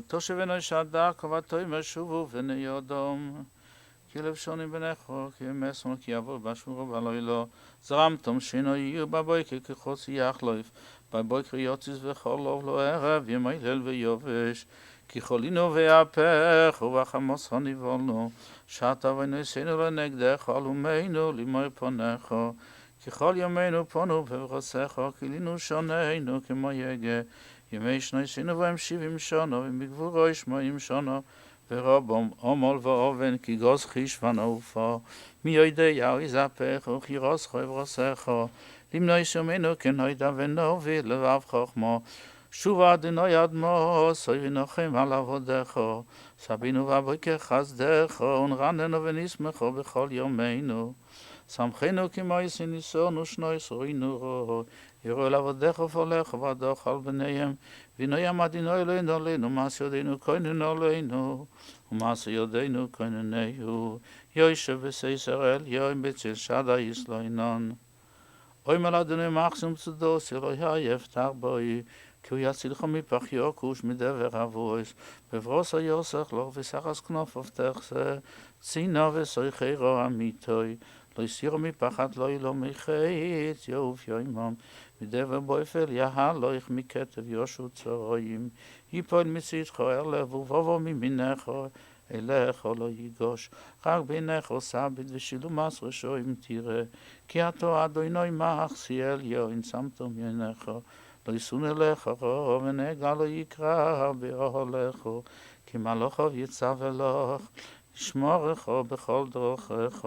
תושבנו שדה כבתוי משובו וניודום כלב שונים בנכו כי מסמל כי יבוא בשורו בלילו זרם תום שינו יהיו בבויקר כחוץ יחלוף בבויקר יוציס וחולוב לא ערב ימי ליל ויובש כי חולינו ויהפך ובחמוס הניבולנו שעתה ונסינו לנגדך אלומינו למוי פונכו כי כל ימינו פונו בברוסך כלינו שוננו כמו יגה ימי שנינו בהם 70 שנה ומגבורו ישמעים שנה ורבום עמל ואובן כי גוז חישבן עופה מי יודע יזפך וכי רוס חוי ברוסך למנוי שומנו כנוידה ונוביל לבב חוכמו שובה אדוני אדמו סוי ונוחם על עבודך סבינו ובויקר חסדך ונרננו ונשמחו בכל יומנו שמחנו כמו יסניסונו שנוי סורינו רו יראו לעבודך ופולך ובדוך על בניהם ונוים אדינו אלינו עלינו מעשי ידינו כהננו עלינו ומעשי ידינו כהננו יושב בסייסר אליון בצל שדה יסלוינון אוי מל אדוני מחסום צדוס אלוהי יפתח בוי כי הוא יצילך מפח יוקוש מדבר אבויס בברוס היוסך לו וסחס כנוף אבטח זה צינה וסויחי רוע מיתוי לא יסירו מפחד לא ילו מחץ יעוף יוימם מדבר בויפל יהלוך מכתב יושו צרויים יפול מצידך אליו ובובו ממינך אליך לא יגוש רק בינך סבד ושילו מס רשועים תראה כי אתו אדוני מחסי אליון שמתו מינך לא יסון אליך רוב ונגע לא יקרא באוהלך כי מלאכו יצב אלוך לשמורך בכל דרכך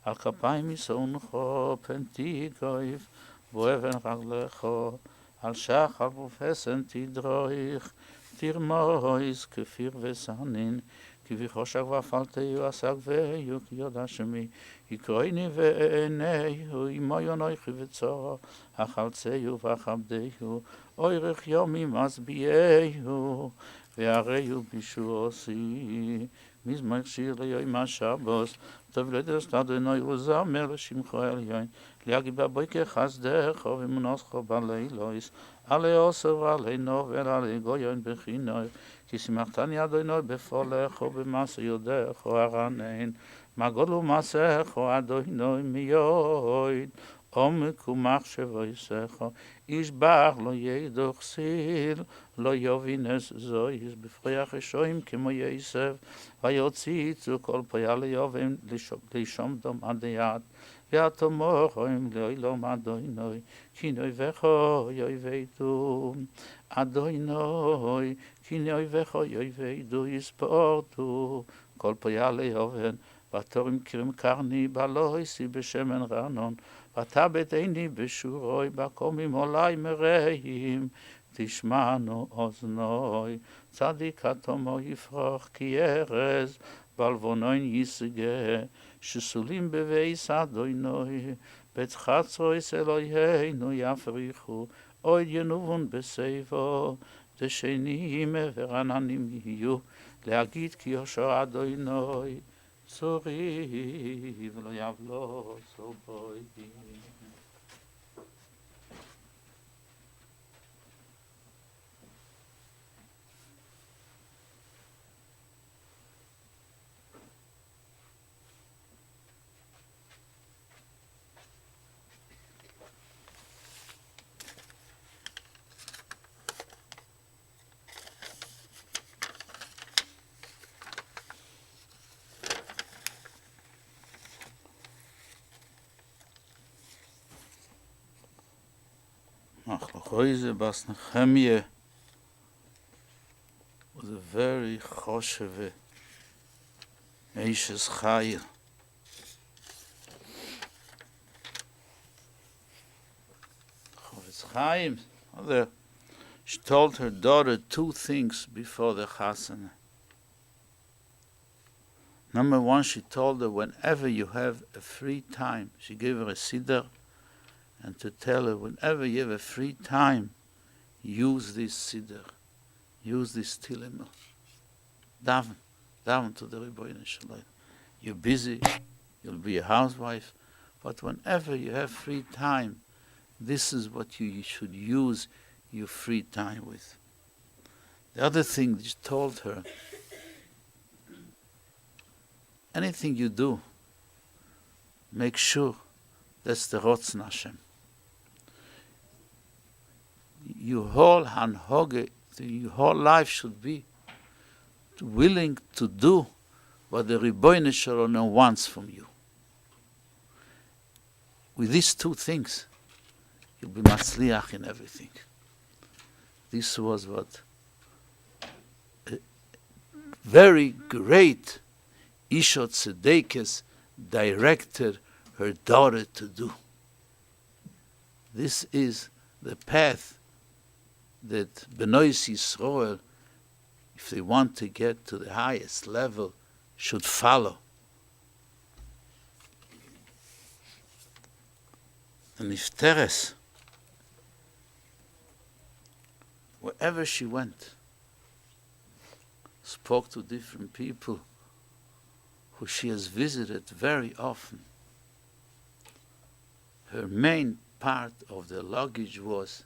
על כפיים יסונך פנתי גויף ואבן רגלך על שחר ופסן תדרויך תרמויס כפיר וסנין כי בחושך ואפלתיו עסק ויו כי יודע שמי יקרויני ועיניהו עמו יונויכי וצורו החלציהו ואכבדיהו אוירך יומי מסביעהו והריהו בישועוסי מזמור שיר ליום השבוס טוב לדרסת אדוני וזמר לשמחו עליון להגיד בבוקר חסדך ומנוסך בלילויס עלי עשר ועלי נובל עלי גויון בחינוך כי שמחתני אדוני בפולך ובמעשה יודך הרנן מה גודלו מעשך אדוני מיועד עומק ומחשבויסך ישבח לא ידוך סיל לא יובינס זויס בפריח השועים כמו יסף ויוציצו כל פיה ליובן לישום עד יד ויתמוכם לאילום אדוני כי נויבך יויבדו אדוני כי נויבך יויבדו יספורטו כל פיה ליובן ותורים קרים קרני בלויסי בשמן רנון ותבת עיני בשורוי בקומים עולי מרעים תשמענו אוזנוי צדיק התומו יפרח כי ארז בלבונון יסגה שסולים בבייס אדוני בית חצרויס אלוהינו יפריחו אוי ינובון בסייבו דשנים ורעננים יהיו להגיד כי יושר אדוני צורי ולא יבלו סובוי Achlochoize bas Nehemiah was a very chosheve Eishes Chayil. Chovetz Chaim, she told her daughter two things before the chasana. Number one, she told her whenever you have a free time, she gave her a siddur, and to tell her whenever you have a free time, use this siddur, use this tilimah. Daven to the Rebbeinu Shalom. You're busy, you'll be a housewife, but whenever you have free time, this is what you should use your free time with. The other thing she told her, anything you do, make sure that's the Rotzen Hashem. Your whole hanhoge, your whole life should be willing to do what the Ribono Shel Olam wants from you. With these two things, you'll be matzliach in everything. This was what a very great Isha Tzedekes directed her daughter to do. This is the path that Bnei Yisrael, if they want to get to the highest level, should follow. And if Teres, wherever she went, spoke to different people who she has visited very often, her main part of the luggage was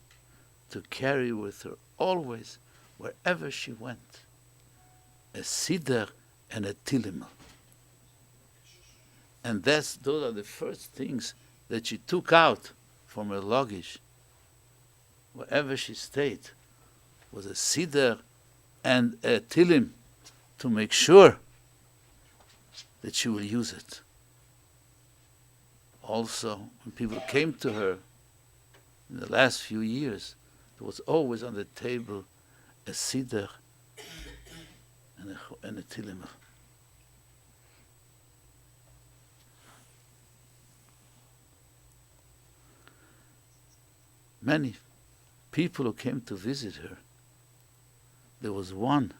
to carry with her always, wherever she went, a siddur and a tilimel. And those are the first things that she took out from her luggage, wherever she stayed, was a siddur and a tilim, to make sure that she will use it. Also, when people came to her in the last few years, there was always on the table a siddur and a tilim. Many people who came to visit her, there was one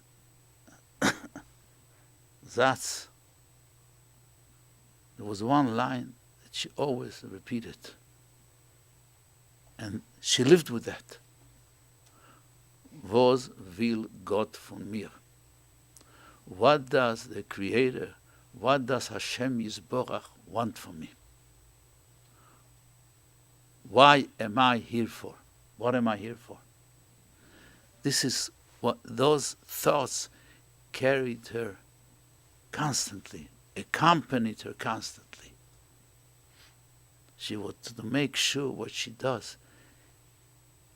Zatz. There was one line that she always repeated. And she lived with that. Was will Gott von mir? What does the Creator, what does Hashem Yisborach want from me? Why am I here for? What am I here for? This is what those thoughts carried her constantly, accompanied her constantly. She wanted to make sure what she does.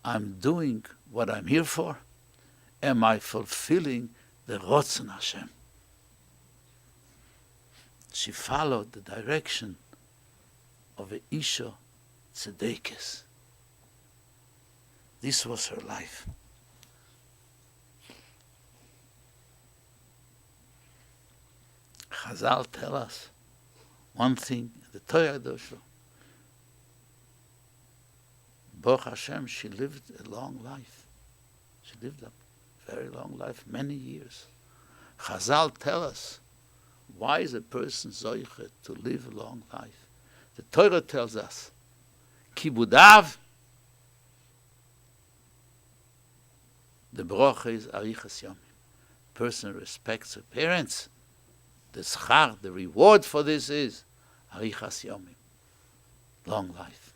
I'm doing what I'm here for. Am I fulfilling the Rotzen Hashem? She followed the direction of a Isha Tzedekes. This was her life. Chazal tell us one thing, the Torah Dosho. Baruch Hashem, she lived a long life. She lived a very long life, many years. Chazal tell us, why is a person zoiche to live a long life? The Torah tells us, kibudav, the brocha is arichas yomim. Person respects her parents. The schar, the reward for this is arichas yomim, long life.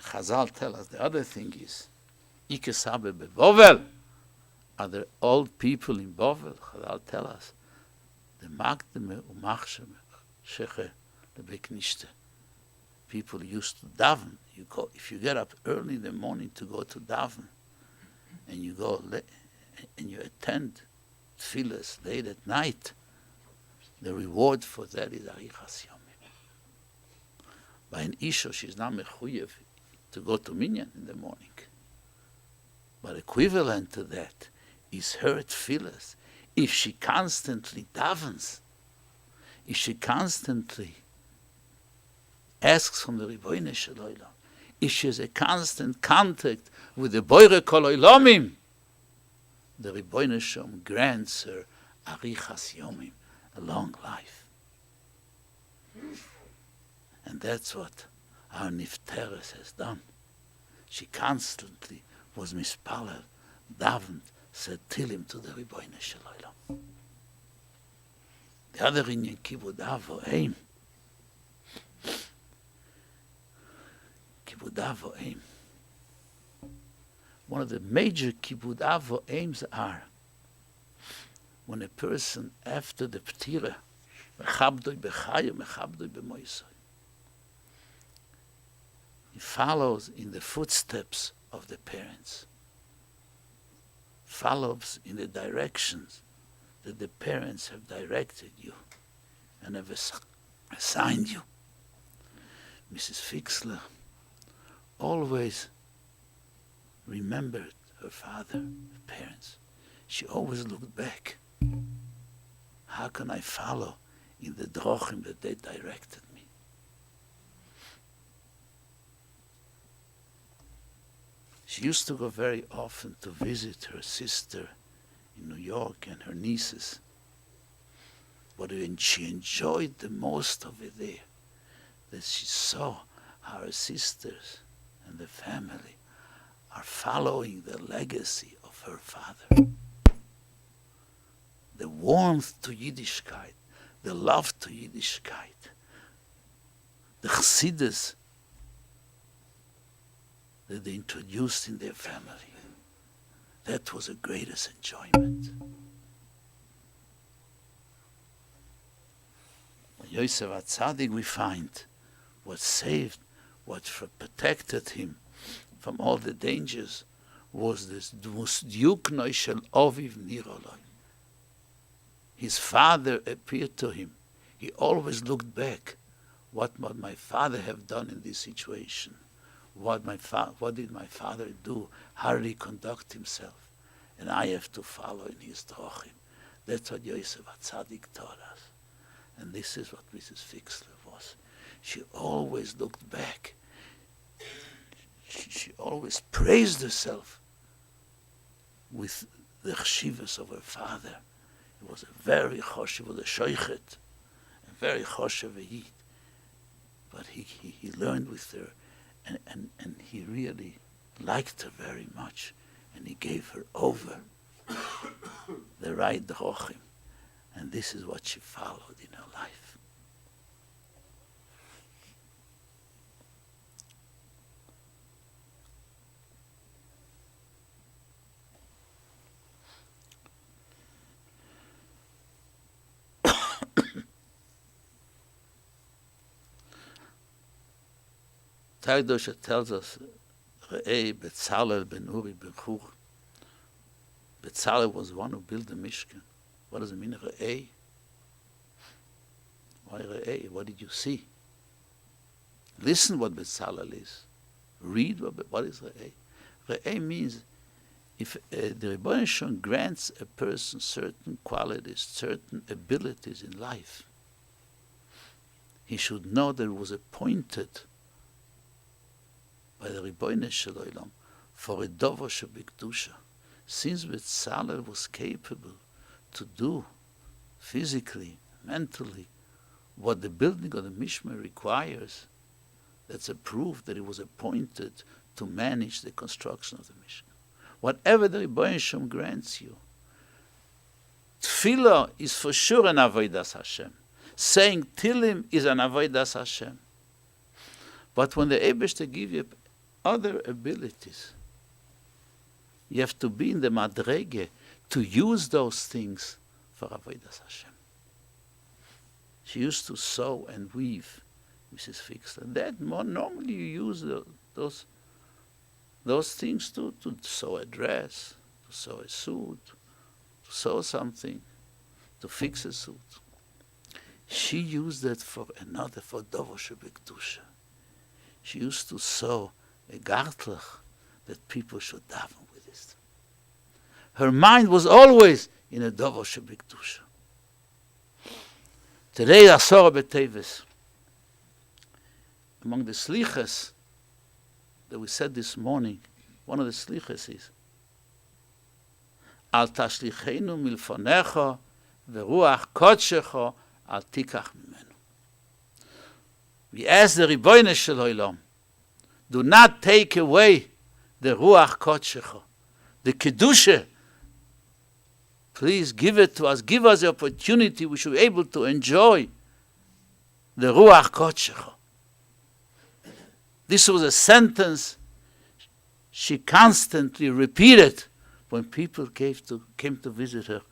Chazal tell us the other thing is, ikesabe bevovel, are there old people in Bovel? Chazal tell us, the magdeme umachshem sheche lebeknishte. People used to daven. You go, if you get up early in the morning to go to daven, and you go and you attend tefillas late at night, the reward for that is arichas yomim. By an isha, she's not mechuyev to go to minyan in the morning. But equivalent to that is her tefillas. If she constantly davens, if she constantly asks from the Ribono Shel Olam, if she has a constant contact with the Boire Kol Olamim, the Ribono Shel Olam grants her arichas yomim, a long life. And that's what our Nifteres has done. She constantly was mispalel, davened, said tilim to the Ribono Shel Olam. The other inyan kibudav v'oim. Kibudav v'oim. one of the major kibbud avo aims are when a person after the ptira, mechabdoi bechayim, mechabdoi b'moisoi, he follows in the footsteps of the parents, follows in the directions that the parents have directed you and have assigned you. Mrs. Fixler always remembered her father, her parents. She always looked back. How can I follow in the drochim that they directed me? She used to go very often to visit her sister in New York and her nieces. But when she enjoyed the most of it there, that she saw how her sisters and the family are following the legacy of her father. The warmth to Yiddishkeit, the love to Yiddishkeit, the chassidus that they introduced in their family. That was the greatest enjoyment. When Yosef HaTzadik, we find what saved, what protected him from all the dangers was this Dmusdyuknoi shel Oviv Niroloi. His father appeared to him. He always looked back. What would my father have done in this situation? What did my father do? How did he conduct himself? And I have to follow in his drochim. That's what Yosef HaTzadik taught us. And this is what Mrs. Fixler was. She always looked back. She always praised herself with the chshivas of her father. He was a very choshev, was a shoichet, a very choshev yid. But he learned with her, and he really liked her very much, and he gave her over the right drochim, and this is what she followed in her life. Tagdosha tells us, Re'ei Betzalel ben Uri ben Chur. Betzalel was the one who built the Mishkan. What does it mean, Re'ei? Why Re'ei? What did you see? Listen what Betzalel is. Read what is Re'ei. Re'ei means if the Rebbeinu Shalom grants a person certain qualities, certain abilities in life, he should know that it was appointed by the Rebbeinu Shalom for a dover shebikdusha. Since Betzalel was capable to do physically, mentally, what the building of the Mishmar requires, that's a proof that he was appointed to manage the construction of the Mishkan. Whatever the Rebbeinu Shalom grants you, Tefillah is for sure an avodas Hashem. Saying Tilim is an avodas Hashem. But when the Eibishter give you other abilities, you have to be in the madrege to use those things for avodas Hashem. She used to sew and weave, Mrs. Fixler. That normally you use those things to sew a dress, to sew a suit, to sew something, to fix a suit. She used it for another, for dover shebikdusha. She used to sew a gartlach that people should daven with it. Her mind was always in a dover shebikdusha. Today, Asora B'Teves, among the slichas that we said this morning, one of the slichas is Al tashlichenu milfonecha veruach kodshecha al tikach mimenu. We ask the Rebbeinu Shel Olam, do not take away the ruach kodshecha, the kedusha. Please give it to us. Give us the opportunity. We should be able to enjoy the ruach kodshecha. This was a sentence She constantly repeated when people came to visit her.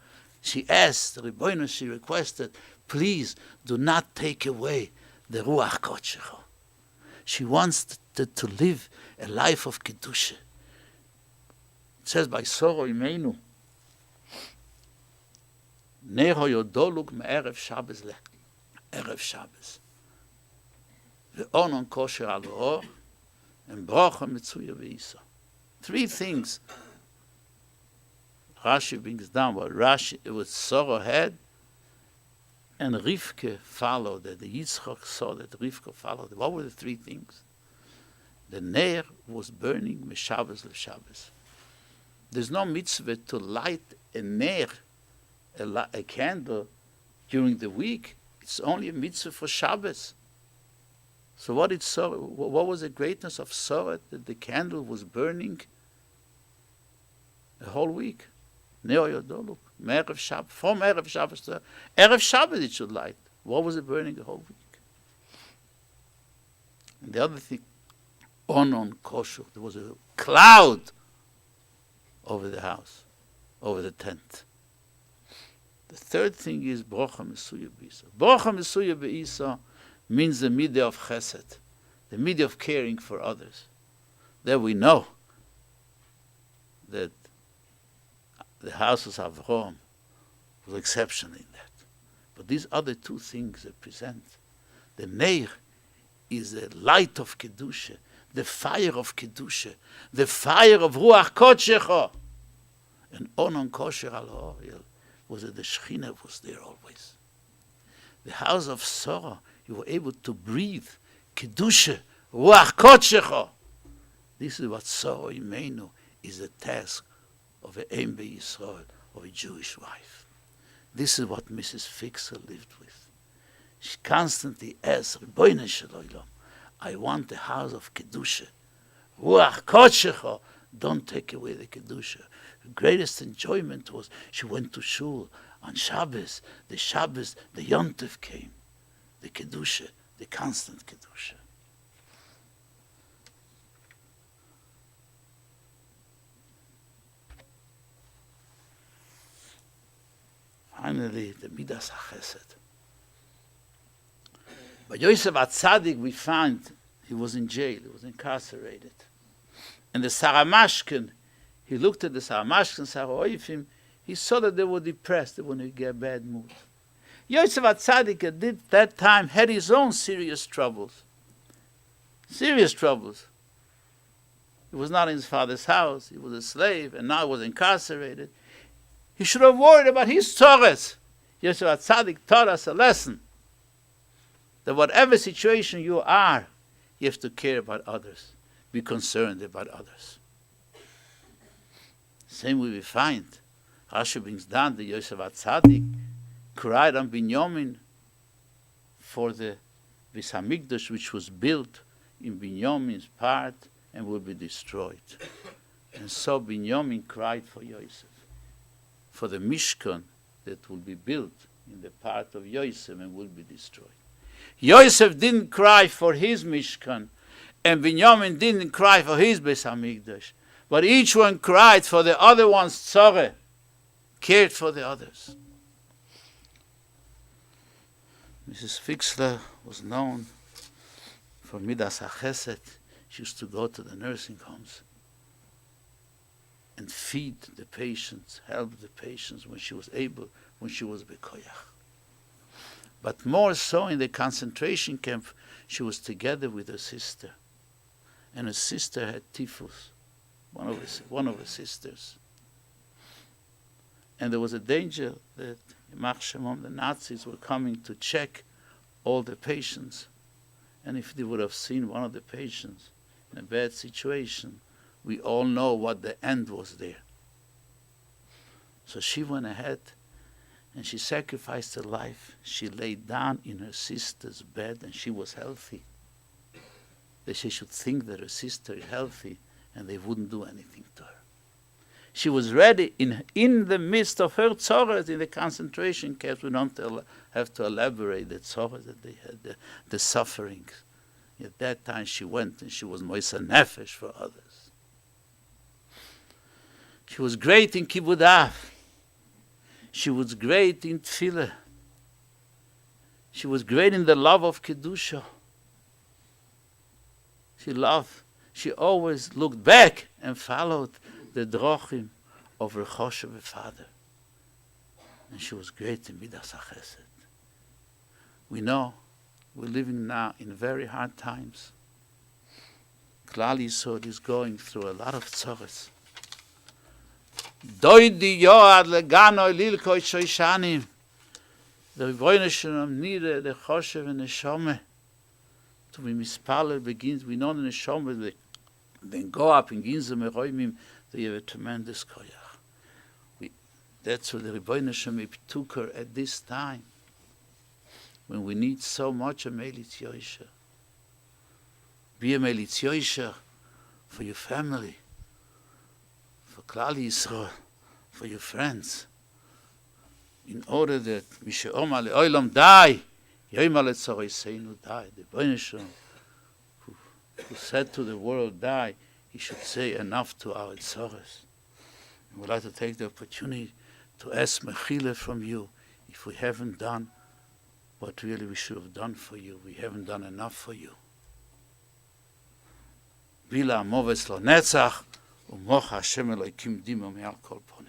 She asked, the Rebbeinu, she requested, please do not take away the Ruach Kodshecha. She wants to live a life of Kedusha. It says by Soro Imeinu, Neho Yodoluk me'erev Shabbos erev Shabbos. Ve'onon kosher al ha'or, and brocha mitzuya ve'isa. Three things Rashi brings down what Sora had, and Rivke followed that. The Yitzchak saw that Rivka followed. What were the three things? The Ner was burning Meshabbos l'Shabbos. There's no mitzvah to light a Ner, a candle, during the week. It's only a mitzvah for Shabbos. So what was the greatness of Sorah? That the candle was burning a whole week. Neo Yodoluk, Erev Shabbos, from Erev Shabbos to Erev Shabbos it should light. What was it burning a whole week? And the other thing, Onon Kosher, there was a cloud over the house, over the tent. The third thing is Brocha Mesuya Be'isa. Brocha Mesuya Be'isa means the midah of chesed, the midah of caring for others. There we know that the house of Avraham was exceptional in that. But these other two things represent. The Neir is the light of Kedusha, the fire of Kedusha, the fire of Ruach Kodshecha. And Onon Kosher al Ha'or was that the Shekhinah was there always. The house of Sorah, you were able to breathe Kedusha, Ruach Kodshecha. This is what Sorah Imeinu is the task of a Em Yisrael, of a Jewish wife. This is what Mrs. Fixer lived with. She constantly asked, Rebbeinu shel Olam, I want the house of Kedusha. Ruach Kodshecha, don't take away the Kedusha. Her greatest enjoyment was she went to shul on Shabbos, the Yontif came. The Kedusha, the constant Kedusha. Finally, the Midas HaChesed. By Yosef HaTzadik, we find he was in jail, he was incarcerated. And the Saramashkin, he looked at the Saramashkin, Saraoifim, he saw that they were depressed, they were in a bad mood. Yosef HaTzadik at that time had his own serious troubles. Serious troubles. He was not in his father's house, he was a slave, and now he was incarcerated. He should have worried about his tzores. Yosef HaTzadik taught us a lesson. That whatever situation you are, you have to care about others. Be concerned about others. Same way we find. Rashi brings down the Yosef HaTzadik cried on Binyamin for the Beis Hamikdash, which was built in Binyamin's part and will be destroyed. And so Binyamin cried for Yosef, for the Mishkan that will be built in the part of Yosef and will be destroyed. Yosef didn't cry for his Mishkan, and Binyamin didn't cry for his Beis Hamikdash, but each one cried for the other one's tzoreh, cared for the others. Mrs. Fixler was known for Midas HaChesed. She used to go to the nursing homes and feed the patients, help the patients when she was able, when she was bekoyach. But more so in the concentration camp, she was together with her sister. And her sister had typhus, one of her sisters. And there was a danger that the Nazis were coming to check all the patients. And if they would have seen one of the patients in a bad situation, we all know what the end was there. So she went ahead and she sacrificed her life. She laid down in her sister's bed and she was healthy. That she should think that her sister is healthy and they wouldn't do anything to her. She was ready in the midst of her tzores in the concentration camps. We don't have to elaborate the tzores that they had, the sufferings. At that time she went and she was moisa nefesh for others. She was great in Kibbud Av. She was great in Tefillah. She was great in the love of Kedusha. She always looked back and followed the drochim of her Choshev father. And she was great in Midas HaChesed. We know we're living now in very hard times. Klal Yisrael is going through a lot of tzores. Doidi yoad legano lilkoi shoishanim. The Rebbeinu Shalom needed the Choshev and the Neshama to be mispalel begins. We know the Neshama then go up in Ginza Meroimim. They have a tremendous koyach. That's what the Rebbeinu Shalom took her at this time when we need so much a Melitz Yosher. Be a Melitz Yosher for your family, for Klal Yisrael, for your friends, in order that Mishe'oma le'olam die, Yoima le'tzoroseinu die. The Rebbeinu Shalom, who said to the world die, he should say enough to our tzores. And we'd like to take the opportunity to ask Mechila from you if we haven't done what really we should have done for you. We haven't done enough for you. Bila amovetz lo netzach, u'mocha Hashem Elokim dimo me'al kol ponim.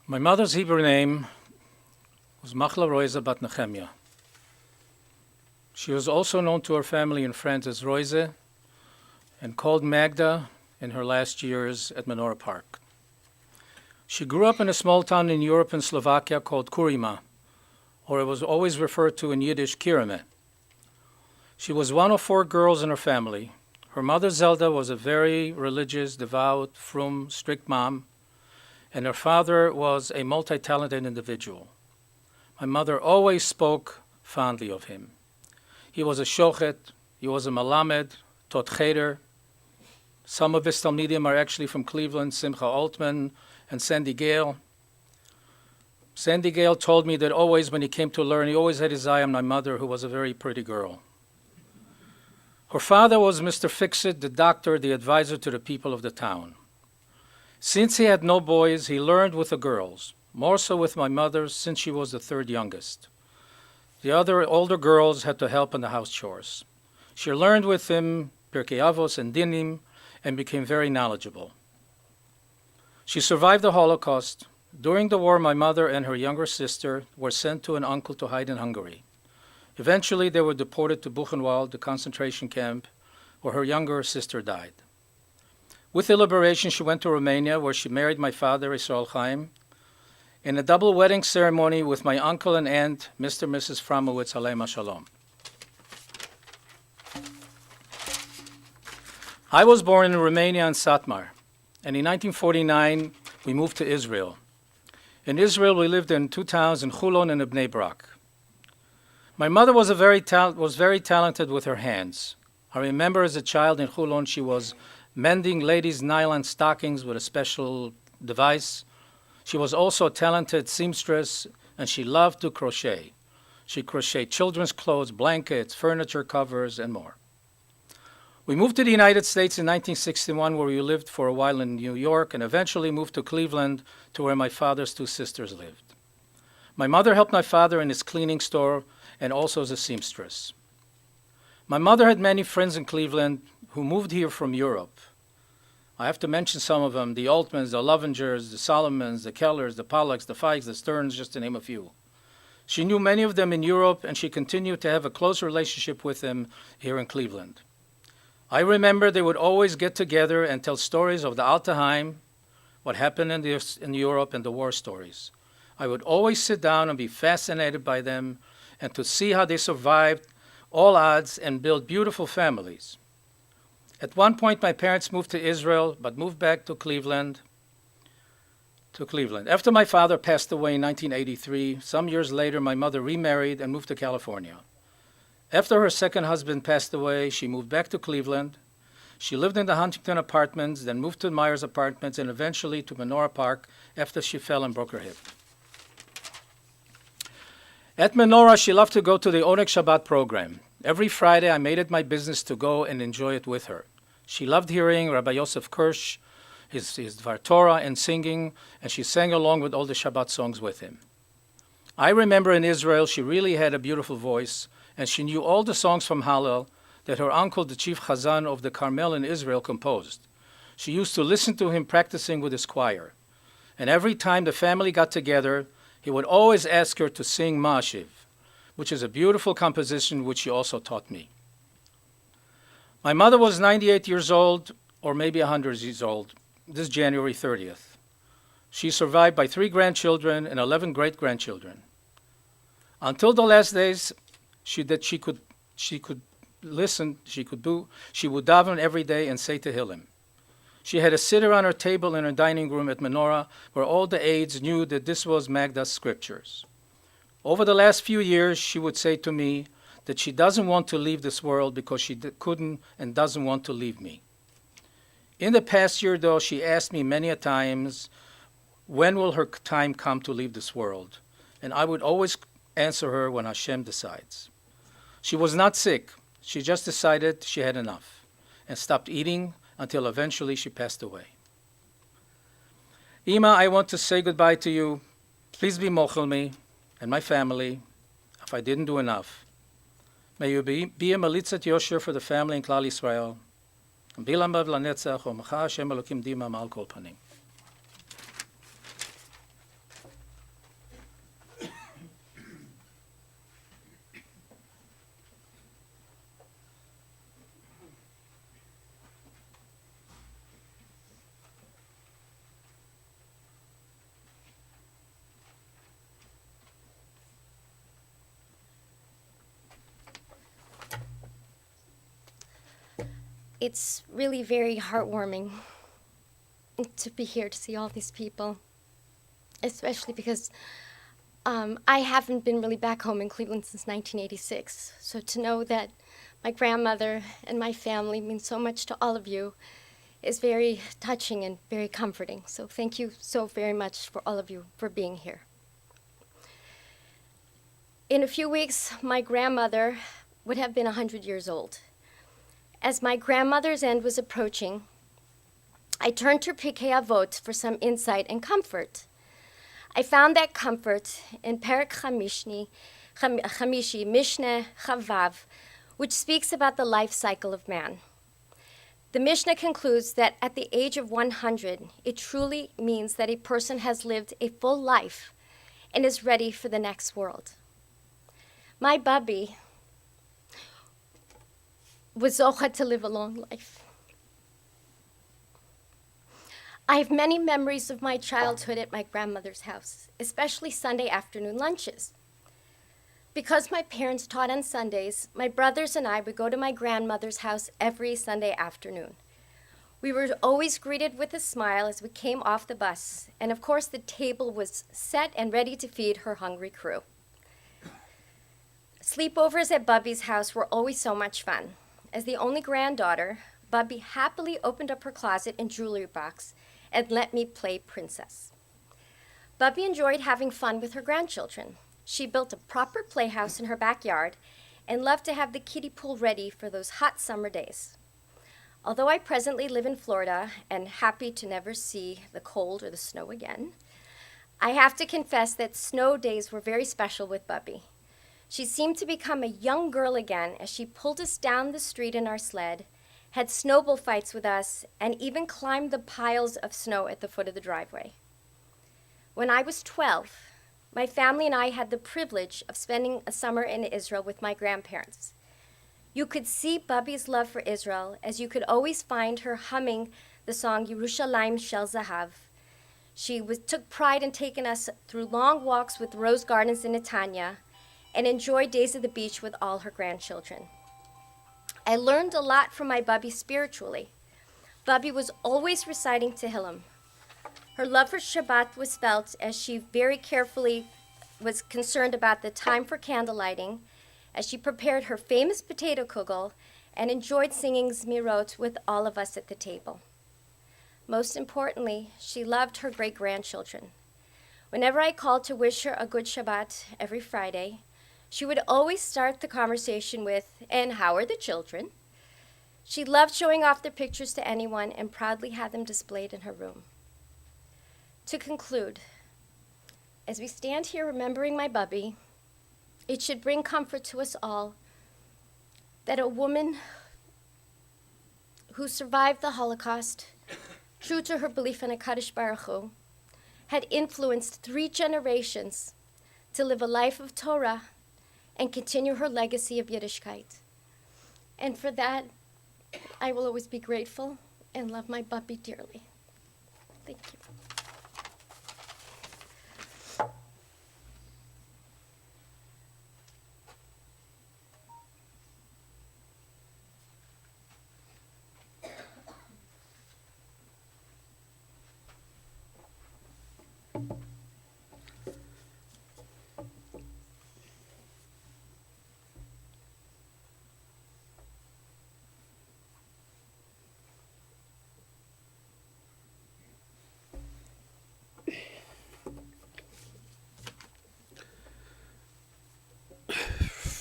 My mother's Hebrew name was Magda Radai bat Nechemia. She was also known to her family and friends as Roise and called Magda in her last years at Menorah Park. She grew up in a small town in Europe and Slovakia called Kurima, or it was always referred to in Yiddish Kirime. She was one of 4 girls in her family. Her mother Zelda was a very religious, devout, frum, strict mom, and her father was a multi-talented individual. My mother always spoke fondly of him. He was a shochet, he was a malamed, taught cheder. Some of his talmidim are actually from Cleveland, Simcha Altman and Sandy Gale. Sandy Gale told me that always when he came to learn, he always had his eye on my mother, who was a very pretty girl. Her father was Mr. Fixit, the doctor, the advisor to the people of the town. Since he had no boys, he learned with the girls, more so with my mother since she was the 3rd youngest. The other older girls had to help in the house chores. She learned with him Pirkei Avos and Dinim and became very knowledgeable. She survived the Holocaust. During the war, my mother and her younger sister were sent to an uncle to hide in Hungary. Eventually, they were deported to Buchenwald, the concentration camp, where her younger sister died. With the liberation, she went to Romania, where she married my father, Israel Chaim, in a double wedding ceremony with my uncle and aunt, Mr. and Mrs. Framowitz, Aleim Shalom. I was born in Romania in Satmar, and in 1949, we moved to Israel. In Israel, we lived in 2 towns, in Chulon and Bnei Brak. My mother was very talented with her hands. I remember as a child in Chulon, she was mending ladies' nylon stockings with a special device. She was also a talented seamstress, and she loved to crochet. She crocheted children's clothes, blankets, furniture covers, and more. We moved to the United States in 1961, where we lived for a while in New York, and eventually moved to Cleveland, to where my father's 2 sisters lived. My mother helped my father in his cleaning store and also as a seamstress. My mother had many friends in Cleveland who moved here from Europe. I have to mention some of them: the Altmans, the Lovingers, the Solomons, the Kellers, the Pollocks, the Fikes, the Stearns, just to name a few. She knew many of them in Europe, and she continued to have a close relationship with them here in Cleveland. I remember they would always get together and tell stories of the Altaheim, what happened in Europe, and the war stories. I would always sit down and be fascinated by them and to see how they survived all odds and built beautiful families. At one point, my parents moved to Israel, but moved back to Cleveland. After my father passed away in 1983, some years later, my mother remarried and moved to California. After her second husband passed away, she moved back to Cleveland. She lived in the Huntington Apartments, then moved to Myers Apartments, and eventually to Menorah Park after she fell and broke her hip. At Menorah, she loved to go to the Oneg Shabbat program. Every Friday, I made it my business to go and enjoy it with her. She loved hearing Rabbi Yosef Kirsch, his Dvar Torah, and singing, and she sang along with all the Shabbat songs with him. I remember in Israel, she really had a beautiful voice, and she knew all the songs from Hallel that her uncle, the chief Chazan of the Carmel in Israel, composed. She used to listen to him practicing with his choir. And every time the family got together, he would always ask her to sing Ma'ashiv, which is a beautiful composition which she also taught me. My mother was 98 years old, or maybe 100 years old, this January 30th. She survived by 3 grandchildren and 11 great-grandchildren. Until the last days, she would daven every day and say Tehillim. She had a sitter on her table in her dining room at Menorah where all the aides knew that this was Magda's scriptures. Over the last few years, she would say to me that she doesn't want to leave this world because she couldn't and doesn't want to leave me. In the past year, though, she asked me many a times, when will her time come to leave this world? And I would always answer her when Hashem decides. She was not sick. She just decided she had enough and stopped eating until eventually she passed away. Ima, I want to say goodbye to you. Please be mochel me and my family if I didn't do enough. May you be a malitzat yosher for the family in Klal Yisrael. Bilam bav lanetzach u'mecha Hashem Elokim dima ma'al kol panim. It's really very heartwarming to be here to see all these people, especially because I haven't been really back home in Cleveland since 1986. So to know that my grandmother and my family mean so much to all of you is very touching and very comforting. So thank you so very much for all of you for being here. In a few weeks, my grandmother would have been 100 years old. As my grandmother's end was approaching, I turned to Pirkei Avot for some insight and comfort. I found that comfort in Perek Chamishi, Mishneh Chavav, which speaks about the life cycle of man. The Mishnah concludes that at the age of 100, it truly means that a person has lived a full life and is ready for the next world. My Bubby was zocheh to live a long life. I have many memories of my childhood at my grandmother's house, especially Sunday afternoon lunches. Because my parents taught on Sundays, my brothers and I would go to my grandmother's house every Sunday afternoon. We were always greeted with a smile as we came off the bus, and of course the table was set and ready to feed her hungry crew. Sleepovers at Bubby's house were always so much fun. As the only granddaughter, Bubby happily opened up her closet and jewelry box and let me play princess. Bubby enjoyed having fun with her grandchildren. She built a proper playhouse in her backyard and loved to have the kiddie pool ready for those hot summer days. Although I presently live in Florida and happy to never see the cold or the snow again, I have to confess that snow days were very special with Bubby. She seemed to become a young girl again as she pulled us down the street in our sled, had snowball fights with us, and even climbed the piles of snow at the foot of the driveway. When I was 12, my family and I had the privilege of spending a summer in Israel with my grandparents. You could see Bubby's love for Israel as you could always find her humming the song Yerushalayim Shel Zahav. She took pride in taking us through long walks with rose gardens in Netanya and enjoyed days at the beach with all her grandchildren. I learned a lot from my Bubby spiritually. Bubby was always reciting Tehillim. Her love for Shabbat was felt as she very carefully was concerned about the time for candle lighting, as she prepared her famous potato kugel and enjoyed singing Zmirot with all of us at the table. Most importantly, she loved her great-grandchildren. Whenever I called to wish her a good Shabbat every Friday, she would always start the conversation with, "And how are the children?" She loved showing off their pictures to anyone and proudly had them displayed in her room. To conclude, as we stand here remembering my Bubby, it should bring comfort to us all that a woman who survived the Holocaust, true to her belief in a Kadosh Baruch Hu, had influenced 3 generations to live a life of Torah and continue her legacy of Yiddishkeit. And for that, I will always be grateful and love my Bubby dearly. Thank you.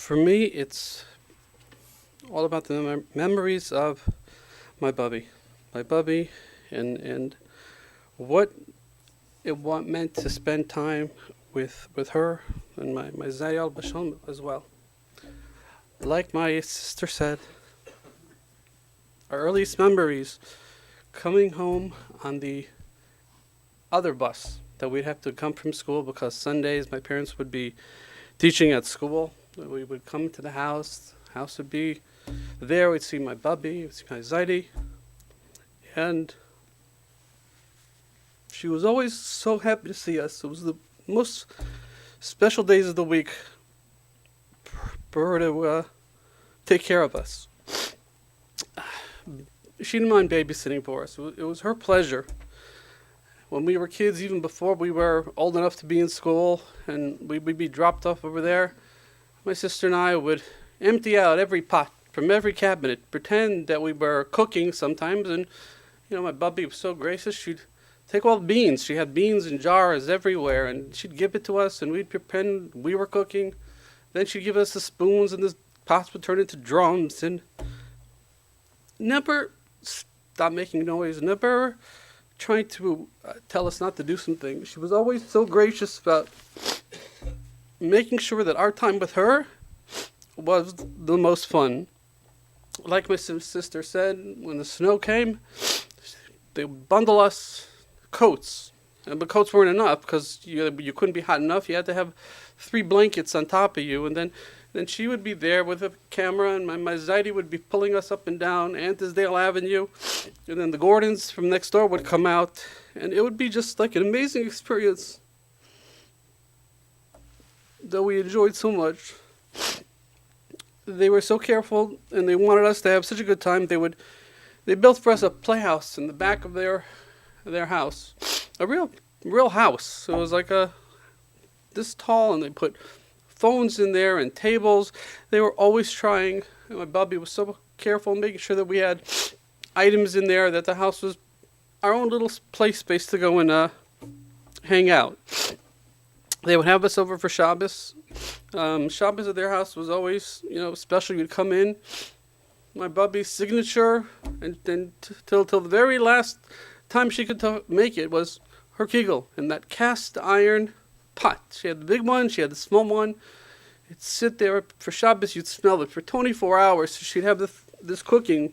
For me, it's all about the memories of my Bubby, and what it meant to spend time with her and my Zayal Bashon as well. Like my sister said, our earliest memories coming home on the other bus that we'd have to come from school because Sundays my parents would be teaching at school. We would come to the house would be there, we'd see my Bubby, we'd see my Zaidi, and she was always so happy to see us. It was the most special days of the week for her to take care of us. She didn't mind babysitting for us. It was her pleasure. When we were kids, even before we were old enough to be in school, and we'd be dropped off over there, my sister and I would empty out every pot from every cabinet, pretend that we were cooking sometimes, and my Bubby was so gracious, she'd take all the beans. She had beans in jars everywhere, and she'd give it to us, and we'd pretend we were cooking. Then she'd give us the spoons, and the pots would turn into drums, and never stop making noise, never trying to tell us not to do something. She was always so gracious about making sure that our time with her was the most fun. Like my sister said, when the snow came, they would bundle us coats. And the coats weren't enough because you couldn't be hot enough. You had to have 3 blankets on top of you. And then she would be there with a camera, and my Zaidi would be pulling us up and down Antisdale Avenue. And then the Gordons from next door would come out. And it would be just like an amazing experience that we enjoyed so much. They were so careful, and they wanted us to have such a good time. They built for us a playhouse in the back of their house, a real house. It was like this tall, and they put phones in there and tables. They were always trying. And my Bubby was so careful, making sure that we had items in there, that the house was our own little play space to go and hang out. They would have us over for Shabbos. Shabbos at their house was always, special. You'd come in, my Bubby's signature, and then till the very last time she could make it was her kegel in that cast iron pot. She had the big one, she had the small one. It'd sit there for Shabbos. You'd smell it for 24 hours. So she'd have this cooking.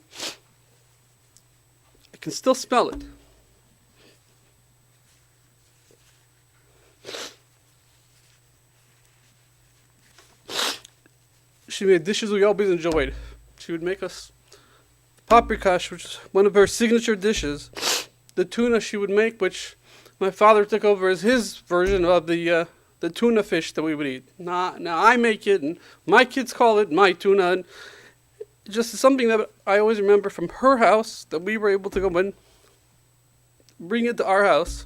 I can still smell it. She made dishes we always enjoyed. She would make us paprikash, which is one of her signature dishes. The tuna she would make, which my father took over as his version of the tuna fish that we would eat. Now I make it, and my kids call it my tuna. And just something that I always remember from her house, that we were able to go and bring it to our house.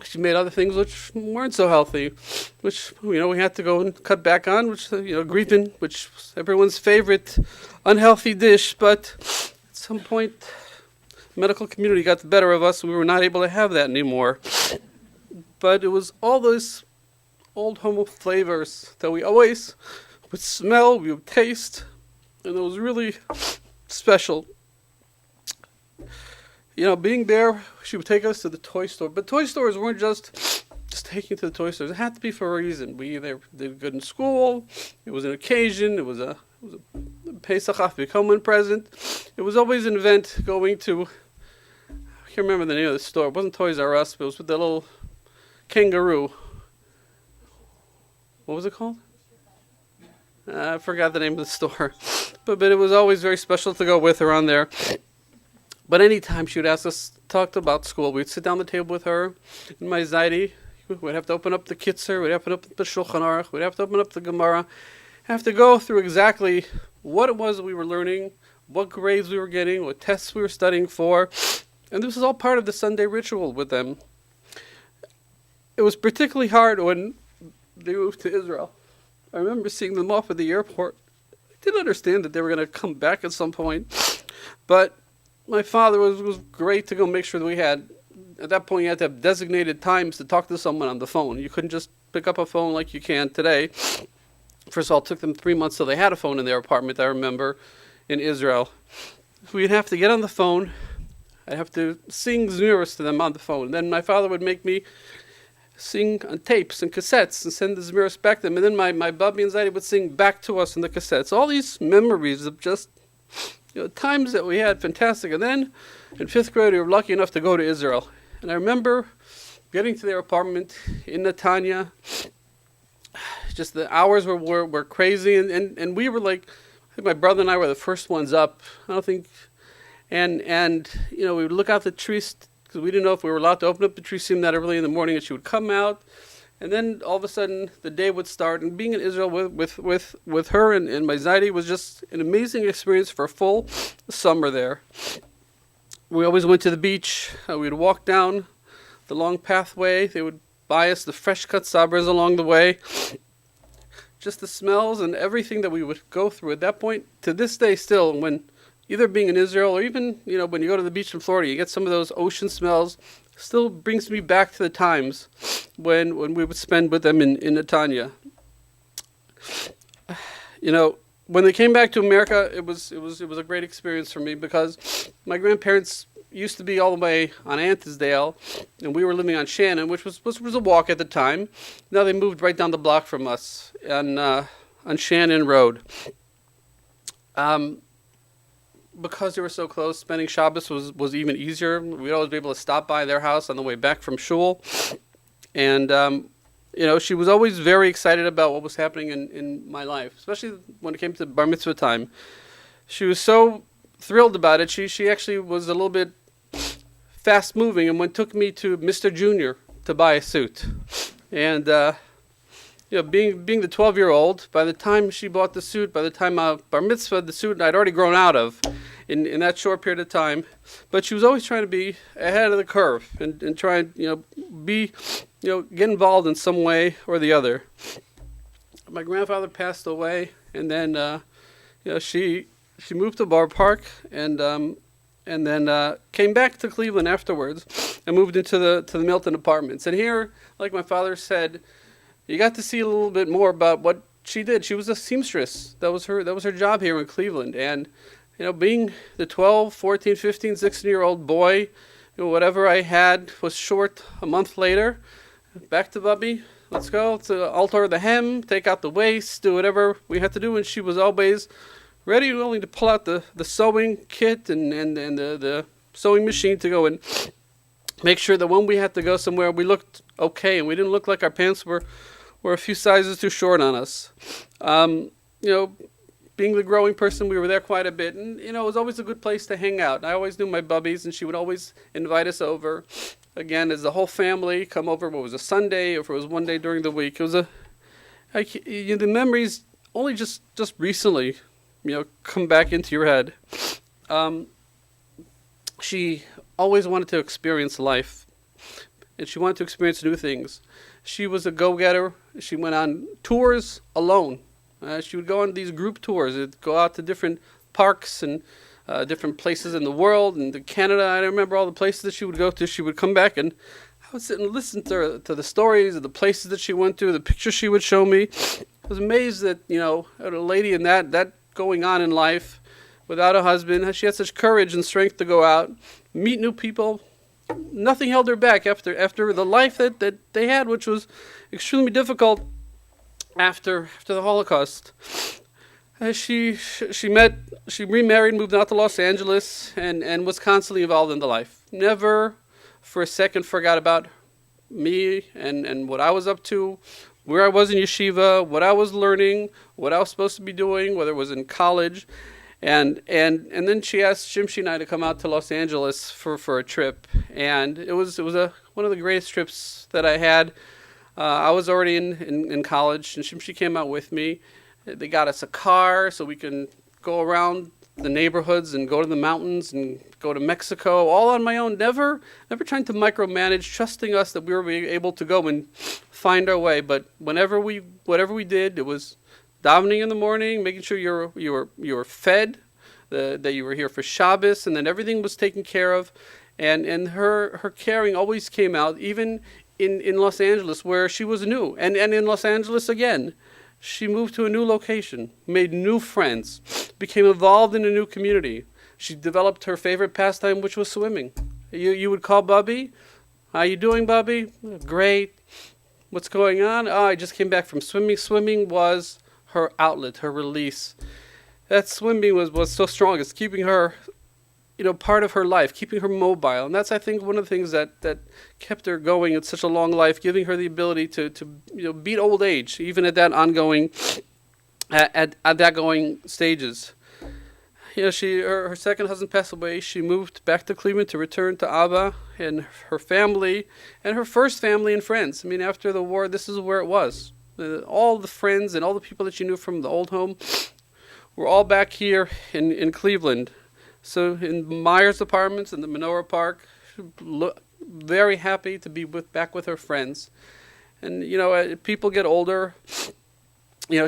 She made other things which weren't so healthy, which, we had to go and cut back on, which, griepin, which was everyone's favorite unhealthy dish. But at some point, the medical community got the better of us, and we were not able to have that anymore. But it was all those old home flavors that we always would smell, we would taste, and it was really special. Being there, she would take us to the toy store. But toy stores weren't just taking to the toy stores. It had to be for a reason. We either did good in school, it was an occasion, it was a Pesach Afikomen present. It was always an event going to, I can't remember the name of the store. It wasn't Toys R Us, but it was with the little kangaroo. What was it called? I forgot the name of the store. But it was always very special to go with her on there. But anytime she would ask us to talk about school, we'd sit down at the table with her and my Zaidi. We'd have to open up the Kitzer, we'd have to open up the Shulchan Aruch, we'd have to open up the Gemara, have to go through exactly what it was that we were learning, what grades we were getting, what tests we were studying for. And this was all part of the Sunday ritual with them. It was particularly hard when they moved to Israel. I remember seeing them off at the airport. I didn't understand that they were going to come back at some point. But my father was great to go make sure that we had, at that point you had to have designated times to talk to someone on the phone. You couldn't just pick up a phone like you can today. First of all, it took them 3 months till they had a phone in their apartment, I remember, in Israel. We'd have to get on the phone. I'd have to sing Zmiros to them on the phone. Then my father would make me sing on tapes and cassettes and send the Zmiros back to them. And then my Babi and Zaidi would sing back to us in the cassettes. All these memories of just times that we had, fantastic. And then in 5th grade, we were lucky enough to go to Israel. And I remember getting to their apartment in Netanya. Just the hours were crazy. And we were like, I think my brother and I were the first ones up. I don't think, and we would look out the trees because we didn't know if we were allowed to open up the tree seam that early in the morning, and she would come out. And then all of a sudden the day would start, and being in Israel with her and my Zaidi was just an amazing experience for a full summer there. We always went to the beach. We'd walk down the long pathway. They would buy us the fresh cut sabras along the way. Just the smells and everything that we would go through at that point. To this day still, when either being in Israel or even when you go to the beach in Florida, you get some of those ocean smells. Still brings me back to the times when we would spend with them in Netanya. When they came back to America, it was a great experience for me because my grandparents used to be all the way on Antisdale, and we were living on Shannon, which was a walk at the time. Now they moved right down the block from us on Shannon Road. Because they were so close, spending Shabbos was even easier. We'd always be able to stop by their house on the way back from shul. And, she was always very excited about what was happening in my life, especially when it came to bar mitzvah time. She was so thrilled about it. She actually was a little bit fast moving and took me to Mr. Junior to buy a suit. And, being the 12-year-old, by the time she bought the suit, by the time bar mitzvah, the suit I'd already grown out of in that short period of time. But she was always trying to be ahead of the curve and try and get involved in some way or the other. My grandfather passed away, and then she moved to Bar Park and then came back to Cleveland afterwards and moved into the Milton Apartments. And here, like my father said, you got to see a little bit more about what she did. She was a seamstress. That was her job here in Cleveland. And, being the 12, 14, 15, 16-year-old boy, whatever I had was short a month later. Back to Bubby. Let's go to alter the hem, take out the waist, do whatever we had to do. And she was always ready and willing to pull out the sewing kit and the sewing machine to go and make sure that when we had to go somewhere, we looked okay and we didn't look like our pants were a few sizes too short on us. Being the growing person, we were there quite a bit, and it was always a good place to hang out. I always knew my bubbies, and she would always invite us over. Again, as the whole family come over, if it was a Sunday, or if it was one day during the week. It was the memories only just recently, come back into your head. She always wanted to experience life. and she wanted to experience new things. She was a go-getter. She went on tours alone. She would go on these group tours. It'd go out to different parks and different places in the world and to Canada. I remember all the places that she would go to. She would come back, and I would sit and listen to the stories of the places that she went to, the pictures she would show me. I was amazed that, a lady in that going on in life without a husband, she had such courage and strength to go out, meet new people. Nothing held her back after the life that they had, which was extremely difficult after the Holocaust. She remarried, moved out to Los Angeles, and was constantly involved in the life. Never for a second forgot about me and what I was up to, where I was in yeshiva, what I was learning, what I was supposed to be doing, whether it was in college. And then she asked Shimshi and I to come out to Los Angeles for a trip, and it was one of the greatest trips that I had. I was already in college, and Shimshi came out with me. They got us a car so we can go around the neighborhoods and go to the mountains and go to Mexico, all on my own, never trying to micromanage, trusting us that we were able to go and find our way. But whatever we did, it was davening in the morning, making sure you were fed, that you were here for Shabbos, and then everything was taken care of. And her caring always came out, even in Los Angeles, where she was new. And in Los Angeles again, she moved to a new location, made new friends, became involved in a new community. She developed her favorite pastime, which was swimming. You would call Bubby. How you doing, Bubby? Great. What's going on? Oh, I just came back from swimming. Swimming was her outlet, her release. That swimming was so strong. It's keeping her, part of her life, keeping her mobile. And that's, I think, one of the things that kept her going in such a long life, giving her the ability to beat old age, even at that ongoing, at that going stages. Her second husband passed away. She moved back to Cleveland to return to Abba and her family and her first family and friends. I mean, after the war, this is where it was. All the friends and all the people that she knew from the old home were all back here in Cleveland. So in Myers Apartments in the Menorah Park, very happy to be back with her friends. And, people get older.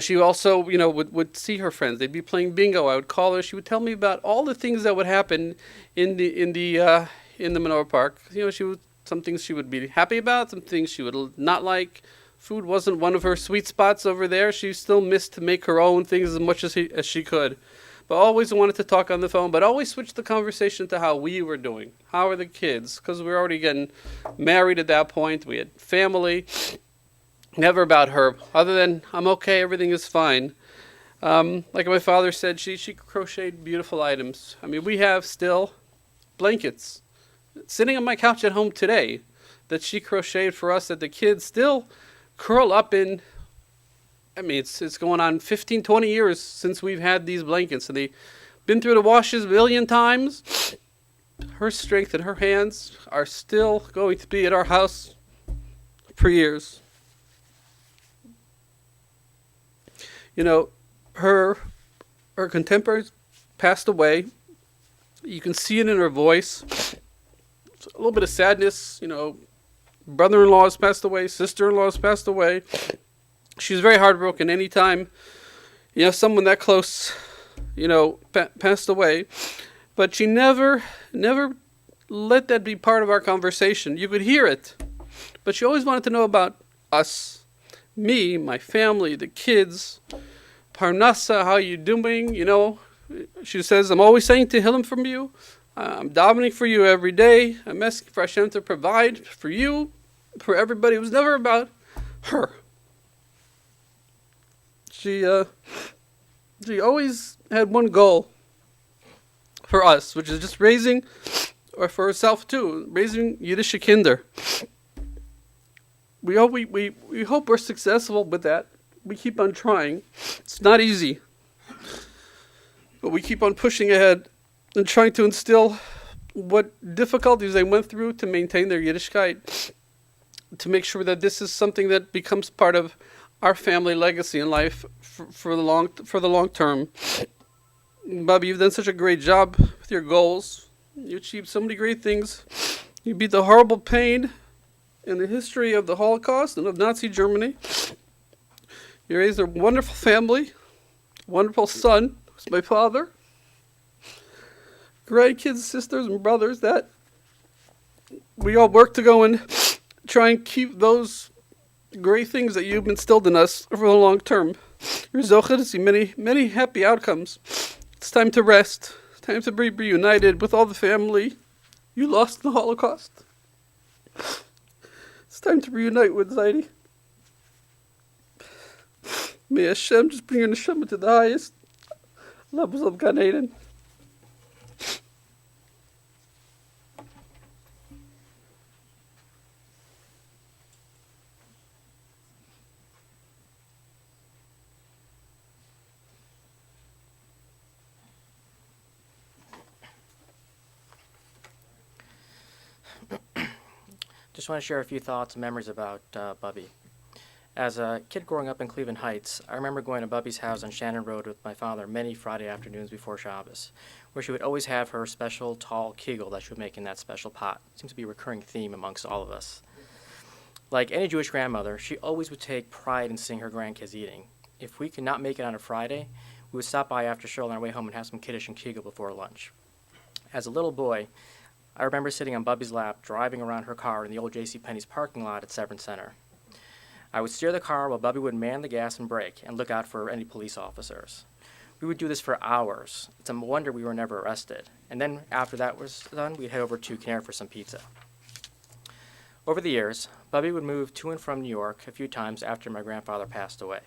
She also, would see her friends. They'd be playing bingo. I would call her. She would tell me about all the things that would happen in the Menorah Park. Some things she would be happy about, some things she would not like. Food wasn't one of her sweet spots over there. She still missed to make her own things as much as she could. But always wanted to talk on the phone, but always switched the conversation to how we were doing. How are the kids? Because we were already getting married at that point. We had family. Never about her, other than, I'm okay, everything is fine. Like my father said, she crocheted beautiful items. I mean, we have still blankets sitting on my couch at home today that she crocheted for us that the kids still curl up in. I mean, it's going on 15, 20 years since we've had these blankets. And they've been through the washes a million times. Her strength and her hands are still going to be at our house for years. Her contemporaries passed away. You can see it in her voice. It's a little bit of sadness. Brother-in-law has passed away. Sister-in-law has passed away. She's very heartbroken anytime, someone that close, passed away. But she never let that be part of our conversation. You could hear it. But she always wanted to know about us, me, my family, the kids, Parnassa, how you doing? She says, I'm always saying Tehillim from you. I'm davening for you every day. I'm asking for Hashem to provide for you, for everybody. It was never about her. She always had one goal for us, which is just raising, or for herself too, raising Yiddish kinder. We hope we're successful with that. We keep on trying. It's not easy, but we keep on pushing ahead and trying to instill what difficulties they went through to maintain their Yiddishkeit, to make sure that this is something that becomes part of our family legacy in life for the long term. Bobby, you've done such a great job with your goals. You achieved so many great things. You beat the horrible pain in the history of the Holocaust and of Nazi Germany. You raised a wonderful family, wonderful son, who's my father, grandkids, sisters, and brothers that we all work to go and try and keep those great things that you've instilled in us for the long term. You're zocheh to see many, many happy outcomes. It's time to rest. It's time to be reunited with all the family you lost in the Holocaust. It's time to reunite with Zaidi. May Hashem just bring your neshama to the highest levels of Gan Eden. Just want to share a few thoughts and memories about Bubby. As a kid growing up in Cleveland Heights, I remember going to Bubby's house on Shannon Road with my father many Friday afternoons before Shabbos, where she would always have her special tall kegel that she would make in that special pot. It seems to be a recurring theme amongst all of us. Like any Jewish grandmother, she always would take pride in seeing her grandkids eating. If we could not make it on a Friday, we would stop by after shul on our way home and have some kiddush and kegel before lunch. As a little boy, I remember sitting on Bubby's lap, driving around her car in the old JCPenney's parking lot at Severn Center. I would steer the car while Bubby would man the gas and brake and look out for any police officers. We would do this for hours. It's a wonder we were never arrested. And then after that was done, we'd head over to Canary for some pizza. Over the years, Bubby would move to and from New York a few times after my grandfather passed away.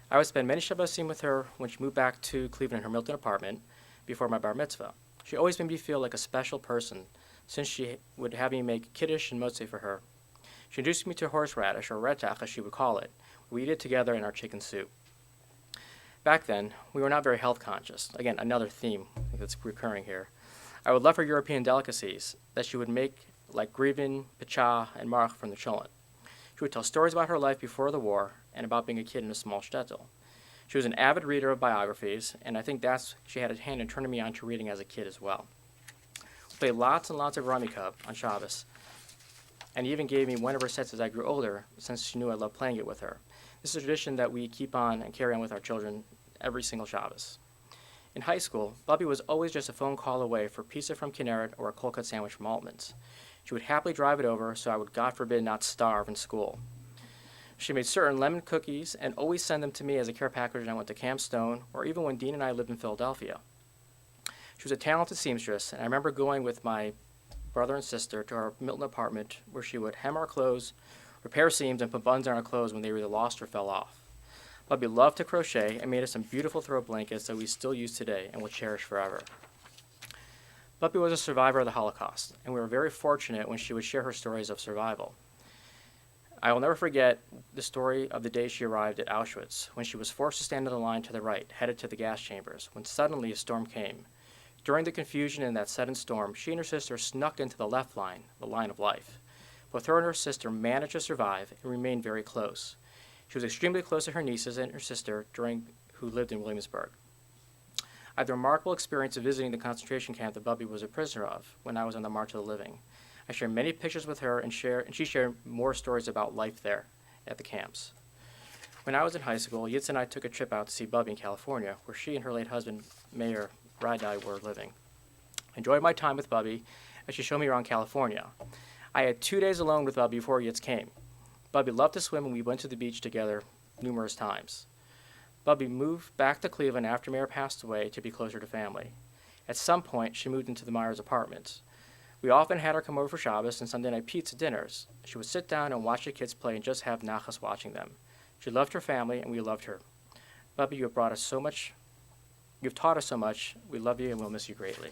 I would spend many Shabbosim with her when she moved back to Cleveland in her Milton apartment before my bar mitzvah. She always made me feel like a special person since she would have me make kiddush and motzei for her. She introduced me to horseradish, or retach as she would call it. We eat it together in our chicken soup. Back then, we were not very health conscious. Again, another theme that's recurring here. I would love her European delicacies that she would make, like grivin, picha, and marach from the cholent. She would tell stories about her life before the war and about being a kid in a small shtetl. She was an avid reader of biographies, and I think she had a hand in turning me on to reading as a kid as well. We played lots and lots of Rummy Cub on Shabbos, and even gave me one of her sets as I grew older, since she knew I loved playing it with her. This is a tradition that we keep on and carry on with our children every single Shabbos. In high school, Bubby was always just a phone call away for pizza from Kinneret or a cold cut sandwich from Altman's. She would happily drive it over so I would, God forbid, not starve in school. She made certain lemon cookies and always send them to me as a care package when I went to Camp Stone, or even when Dean and I lived in Philadelphia. She was a talented seamstress, and I remember going with my brother and sister to our Milton apartment where she would hem our clothes, repair seams, and put buttons on our clothes when they were either lost or fell off. Bubby loved to crochet and made us some beautiful throw blankets that we still use today and will cherish forever. Bubby was a survivor of the Holocaust, and we were very fortunate when she would share her stories of survival. I will never forget the story of the day she arrived at Auschwitz, when she was forced to stand in the line to the right, headed to the gas chambers, when suddenly a storm came. During the confusion in that sudden storm, she and her sister snuck into the left line, the line of life. Both her and her sister managed to survive and remained very close. She was extremely close to her nieces and her sister who lived in Williamsburg. I had the remarkable experience of visiting the concentration camp that Bubby was a prisoner of when I was on the March of the Living. I shared many pictures with her and she shared more stories about life there at the camps. When I was in high school, Yitz and I took a trip out to see Bubby in California, where she and her late husband, Magda Radai, were living. I enjoyed my time with Bubby as she showed me around California. I had 2 days alone with Bubby before Yitz came. Bubby loved to swim and we went to the beach together numerous times. Bubby moved back to Cleveland after Mayor passed away to be closer to family. At some point, she moved into the Myers apartments. We often had her come over for Shabbos and Sunday night pizza dinners. She would sit down and watch the kids play and just have nachas watching them. She loved her family and we loved her. Bubby, you have brought us so much. You've taught us so much. We love you and we'll miss you greatly.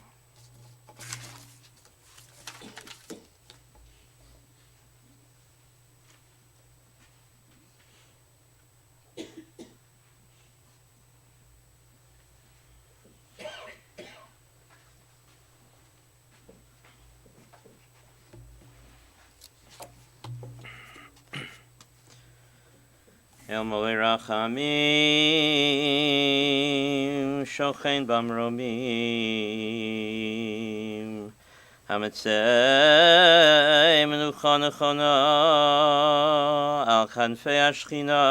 El Molei Rachamim, Shochen Bamromim, Hametzei menucha nechona al kanfei hashchina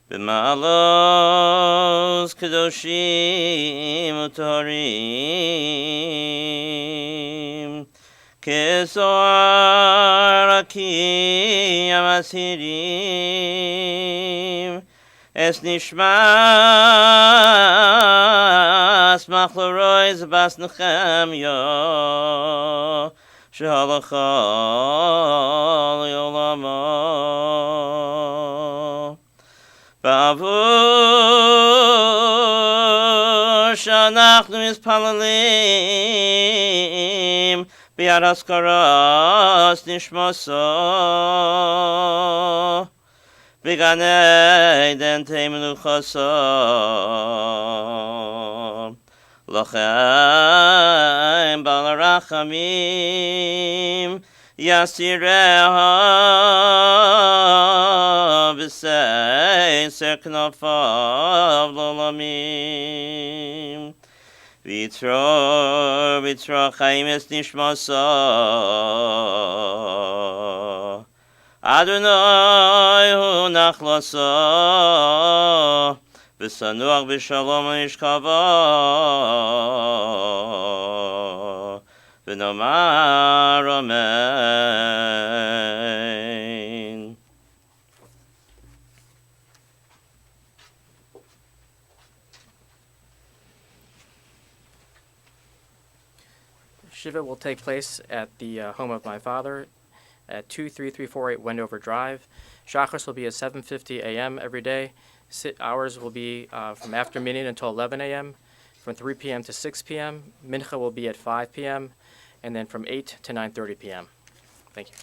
b'ma'alos kedoshim u'toharim kezoar akiyam asirim es nishmas Magda Radai bas Nechemya shehalacha le'olama ba'avur she'anachnu mispalalim bi'ad haskaras nishmaso B'gan Eden teimenu chasam Lachem bal harachamim Yasireha b'seiser knafav l'olamim V'yitro chaim es nishmasa Adonai hu nachlasa v'sanuach b'shalom v'nishkava v'nomar amen. Shiva will take place at the home of my father at 23348 Wendover Drive. Shachris will be at 7:50 a.m. every day. Hours will be from after minyan until 11 a.m., from 3 p.m. to 6 p.m. Mincha will be at 5 p.m., and then from 8 to 9:30 p.m. Thank you.